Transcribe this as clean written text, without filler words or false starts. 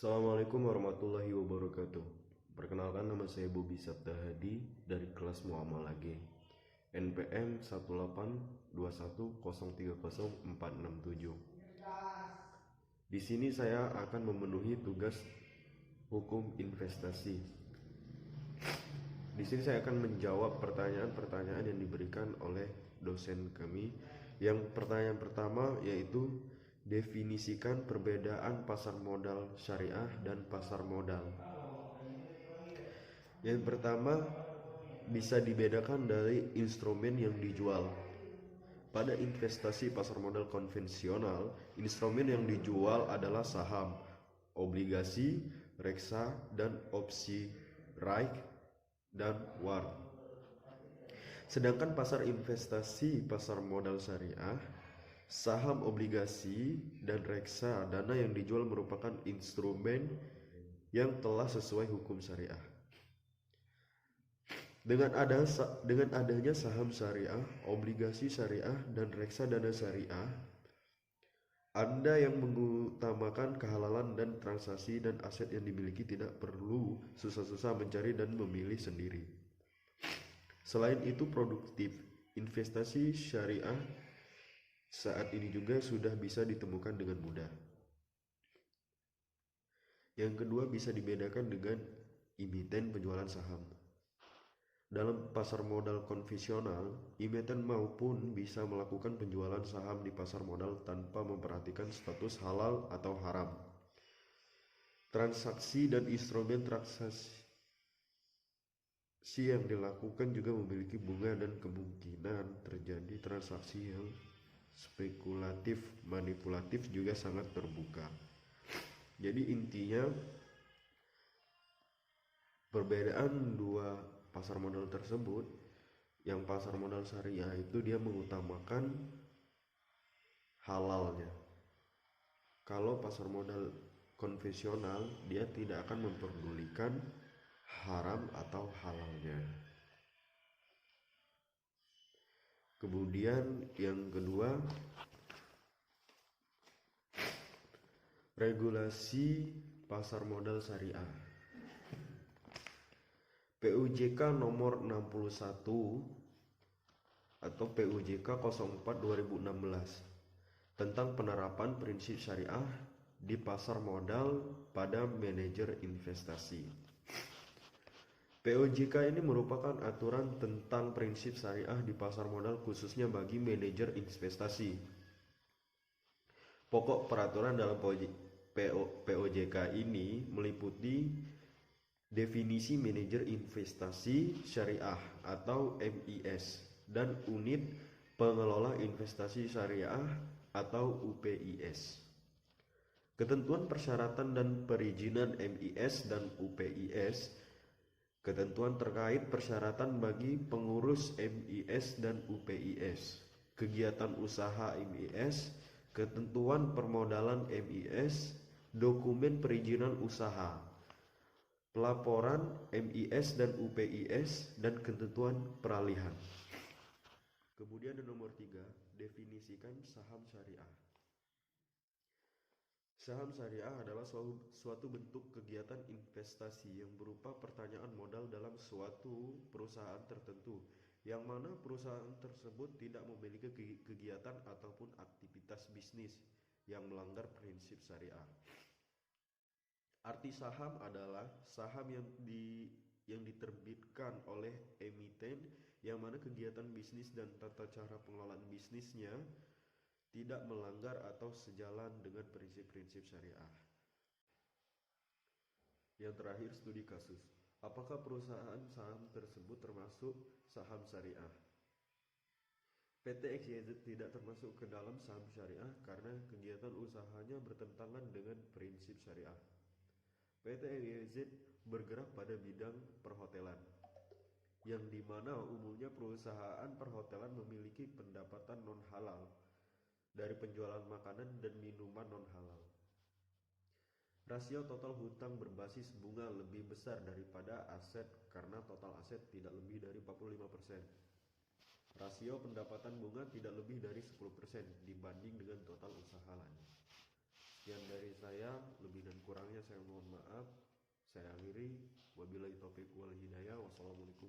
Assalamualaikum warahmatullahi wabarakatuh. Perkenalkan, nama saya Bobi Sabda Hadi dari kelas Muamalah G, NPM 18210300467. Di sini saya akan memenuhi tugas hukum investasi. Di sini saya akan menjawab pertanyaan-pertanyaan yang diberikan oleh dosen kami. Yang pertanyaan pertama yaitu definisikan perbedaan pasar modal syariah dan pasar modal. Yang pertama, bisa dibedakan dari instrumen yang dijual. Pada investasi pasar modal konvensional, instrumen yang dijual adalah saham, obligasi, reksa, dan opsi right dan war. Sedangkan pasar investasi pasar modal syariah, saham, obligasi, dan reksa dana yang dijual merupakan instrumen yang telah sesuai hukum syariah. Dengan adanya saham syariah, obligasi syariah, dan reksadana syariah, Anda yang mengutamakan kehalalan dan transaksi dan aset yang dimiliki tidak perlu susah-susah mencari dan memilih sendiri. Selain itu, produktif investasi syariah saat ini juga sudah bisa ditemukan dengan mudah. Yang kedua, bisa dibedakan dengan emiten penjualan saham. Dalam pasar modal konvensional, emiten maupun bisa melakukan penjualan saham di pasar modal tanpa memperhatikan status halal atau haram. Transaksi dan instrumen transaksi yang dilakukan juga memiliki bunga dan kemungkinan terjadi transaksi yang spekulatif, manipulatif juga sangat terbuka. Jadi intinya perbedaan dua pasar modal tersebut, yang pasar modal syariah itu dia mengutamakan halalnya. Kalau pasar modal konvensional, dia tidak akan memperdulikan haram atau halalnya. Kemudian yang kedua, regulasi pasar modal syariah. PUJK nomor 61 atau PUJK 04 2016 tentang penerapan prinsip syariah di pasar modal pada manajer investasi. PUJK ini merupakan aturan tentang prinsip syariah di pasar modal khususnya bagi manajer investasi. Pokok peraturan dalam PUJK ini meliputi definisi manajer investasi syariah atau MIS dan unit pengelola investasi syariah atau UPIS. Ketentuan persyaratan dan perizinan MIS dan UPIS, ketentuan terkait persyaratan bagi pengurus MIS dan UPIS, kegiatan usaha MIS, ketentuan permodalan MIS, dokumen perizinan usaha, pelaporan MIS dan UPIS, dan ketentuan peralihan. Kemudian nomor 3, definisikan saham syariah. Saham syariah adalah suatu bentuk kegiatan investasi yang berupa pertanyaan modal dalam suatu perusahaan tertentu, yang mana perusahaan tersebut tidak memiliki kegiatan ataupun aktivitas bisnis yang melanggar prinsip syariah. Arti saham adalah saham yang diterbitkan oleh emiten yang mana kegiatan bisnis dan tata cara pengelolaan bisnisnya tidak melanggar atau sejalan dengan prinsip-prinsip syariah. Yang terakhir, studi kasus. Apakah perusahaan saham tersebut termasuk saham syariah? PT XYZ tidak termasuk ke dalam saham syariah karena kegiatan usahanya bertentangan dengan prinsip syariah. PT XYZ bergerak pada bidang perhotelan, yang dimana umumnya perusahaan perhotelan memiliki pendapatan non-halal dari penjualan makanan dan minuman non-halal. Rasio total hutang berbasis bunga lebih besar daripada aset karena total aset tidak lebih dari 45%. Rasio pendapatan bunga tidak lebih dari 10% dibanding dengan total usaha lain. Sekian dari saya, lebih dan kurang kurangnya saya mohon maaf. Saya akhiri, wabillahi taufiq wal hidayah. Wassalamualaikum